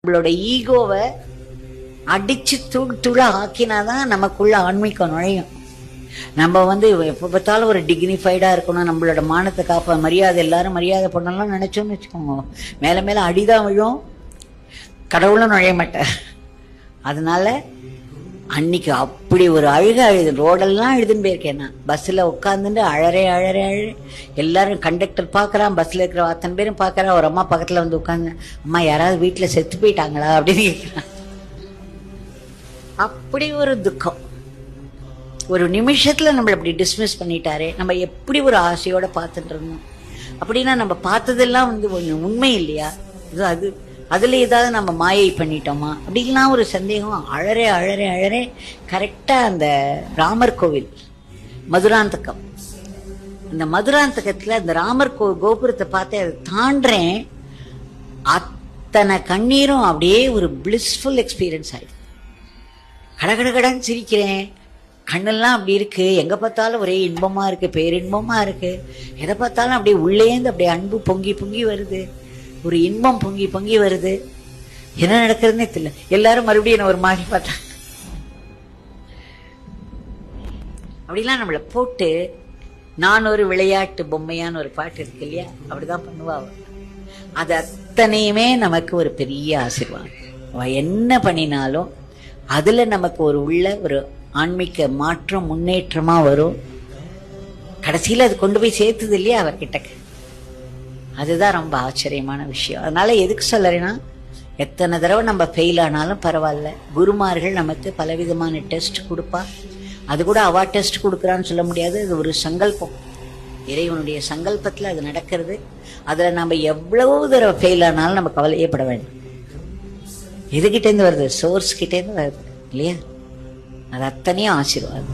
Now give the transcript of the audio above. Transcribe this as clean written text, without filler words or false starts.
நம்மளோட ஈகோவை அடிச்சு தூள் ஆக்கினாதான் நமக்குள்ள ஆன்மீகம் நுழையும். நம்ம எப்ப பார்த்தாலும் ஒரு டிக்னிஃபைடா இருக்கணும், நம்மளோட மானத்தை காப்ப மரியாதை, எல்லாரும் மரியாதை பண்ணலாம் நினைச்சோம்னு வச்சுக்கோங்க, மேல மேல அடிதான் விழும், கடவுளும் நுழைய மாட்டார். அதனால அன்னைக்கு அப்படி ஒரு அழுது ரோடெல்லாம் அழுதுன்னு போயிருக்கேன். நான் பஸ்ல உட்காந்துட்டு அழறே எல்லாரும் கண்டக்டர் பாக்குறான், பஸ்ல இருக்கிற அத்தனை பேரும் பாக்குறான். ஒரு அம்மா பக்கத்துல வந்து உட்காந்து, அம்மா யாராவது வீட்டுல செத்து போயிட்டாங்களா அப்படின்னு கேட்கிறான். அப்படி ஒரு துக்கம். ஒரு நிமிஷத்துல நம்மளை அப்படி டிஸ்மிஸ் பண்ணிட்டாரே. நம்ம எப்படி ஒரு ஆசையோட பார்த்துட்டு இருந்தோம். அப்படின்னா நம்ம பார்த்ததெல்லாம் உண்மை இல்லையா? அது அதுல ஏதாவது நம்ம மாயை பண்ணிட்டோமா அப்படின்லாம் ஒரு சந்தேகம். அழறே கரெக்டா அந்த ராமர் கோவில் மதுராந்தகம், அந்த மதுராந்தகத்துல அந்த ராமர் கோபுரத்தை பார்த்து அதை தாண்டேன். அத்தனை கண்ணீரும் அப்படியே ஒரு பிளிஸ்ஃபுல் எக்ஸ்பீரியன்ஸ் ஆயிடுது. கடகடன்னு சிரிக்கிறேன், கண்ணெல்லாம் அப்படி இருக்கு, எங்க பார்த்தாலும் ஒரே இன்பமா இருக்கு, பேரின்பமா இருக்கு. எதை பார்த்தாலும் அப்படியே உள்ளேந்து அப்படியே அன்பு பொங்கி வருது, ஒரு இன்பம் பொங்கி வருது. என்ன நடக்கிறதுனே தெரியல. எல்லாரும் மறுபடியும் என்ன ஒரு மாதிரி பார்த்தாங்க. அப்படிலாம் நம்மளை போட்டு, நான் ஒரு விளையாட்டு பொம்மையான ஒரு பாட்டு இருக்கு இல்லையா, அப்படிதான் பண்ணுவா. அது அத்தனையுமே நமக்கு ஒரு பெரிய ஆசீர்வாதம். அவ என்ன பண்ணினாலும் அதுல நமக்கு உள்ள ஒரு ஆன்மீக மாற்றம், முன்னேற்றமா வரும். கடைசியில அது கொண்டு போய் சேர்த்துது இல்லையா அவர்கிட்ட. அதுதான் ரொம்ப ஆச்சரியமான விஷயம். அதனால எதுக்கு சொல்றேன்னா, எத்தனை தடவை நம்ம ஃபெயில் ஆனாலும் பரவாயில்ல, குருமார்கள் நமக்கு பலவிதமான டெஸ்ட் கொடுப்பா. அது கூட அவா டெஸ்ட் கொடுக்குறான்னு சொல்ல முடியாது, அது ஒரு சங்கல்பம், இறைவனுடைய சங்கல்பத்துல அது நடக்கிறது. அதுல நம்ம எவ்வளவு தடவை ஃபெயில் ஆனாலும் நம்ம கவலையப்பட வேண்டும். எதுகிட்டேருந்து வருது? சோர்ஸ் கிட்டேருந்து வருது இல்லையா? அது அத்தனையும் ஆசீர்வாதம்.